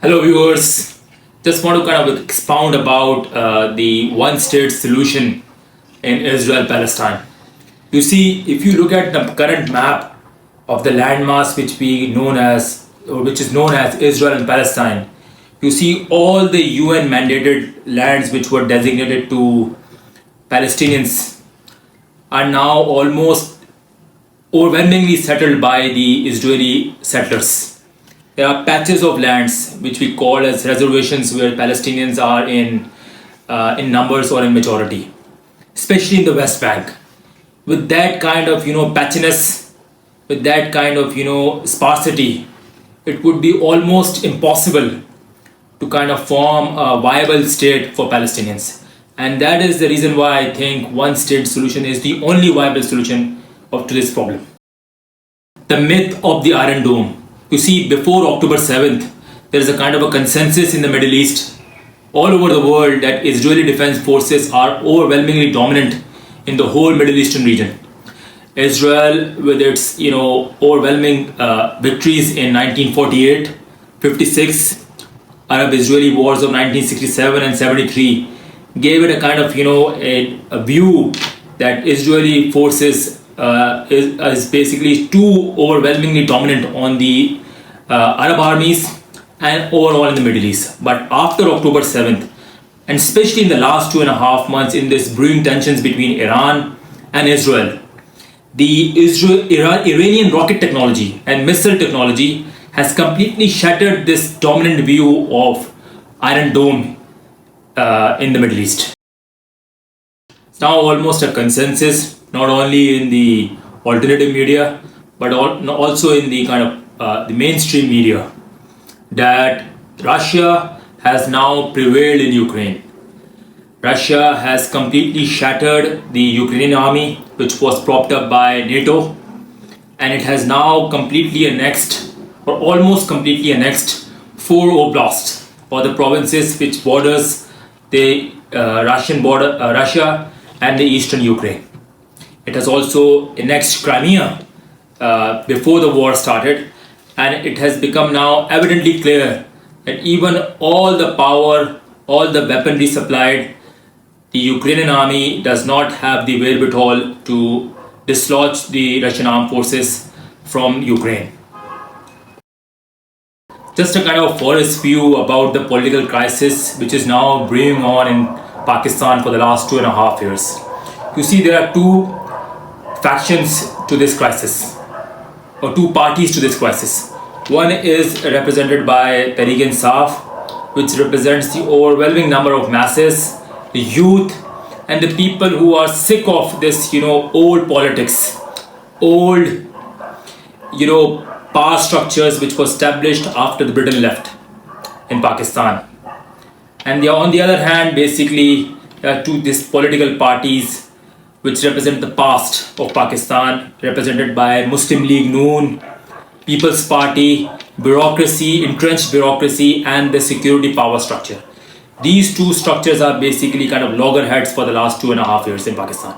Hello, viewers. Just want to kind of expound about the one state solution in Israel-Palestine. You see, if you look at the current map of the landmass which is known as Israel and Palestine, you see all the UN mandated lands which were designated to Palestinians are now almost overwhelmingly settled by the Israeli settlers. There are patches of lands which we call as reservations where Palestinians are in numbers or in majority, especially in the West Bank. With that kind of patchiness, with that kind of sparsity, it would be almost impossible to kind of form a viable state for Palestinians. And that is the reason why I think one state solution is the only viable solution to this problem. The myth of the Iron Dome. You see, before October 7th, there is a kind of a consensus in the Middle East, all over the world, that Israeli defense forces are overwhelmingly dominant in the whole Middle Eastern region. Israel, with its overwhelming victories in 1948, 56, Arab-Israeli wars of 1967 and 73, gave it a kind of a view that Israeli forces is basically too overwhelmingly dominant on the Arab armies and overall in the Middle East. But after October 7th, and especially in the last 2.5 months, in this brewing tensions between Iran and Israel, the Iranian rocket technology and missile technology has completely shattered this dominant view of Iron Dome in the Middle East. It's now almost a consensus, not only in the alternative media, but also in the kind of the mainstream media, that Russia has now prevailed in Ukraine. Russia has completely shattered the Ukrainian army, which was propped up by NATO, and it has now completely annexed, or almost completely annexed, 4 oblasts, or the provinces which borders the Russia and the eastern Ukraine. It has also annexed Crimea before the war started, and it has become now evidently clear that even all the power, all the weaponry supplied, the Ukrainian army does not have the wherewithal to dislodge the Russian armed forces from Ukraine. Just a kind of forest view about the political crisis which is now brewing on in Pakistan for the last 2.5 years. You see, there are two factions to this crisis, or two parties to this crisis. One is represented by Tehreek-e-Insaf, which represents the overwhelming number of masses, the youth, and the people who are sick of this, old politics, old, power structures which were established after the Britain left in Pakistan. And on the other hand, basically, there are two these political parties which represent the past of Pakistan, represented by Muslim League Noon, People's Party, bureaucracy, entrenched bureaucracy, and the security power structure. These two structures are basically kind of loggerheads for the last 2.5 years in Pakistan.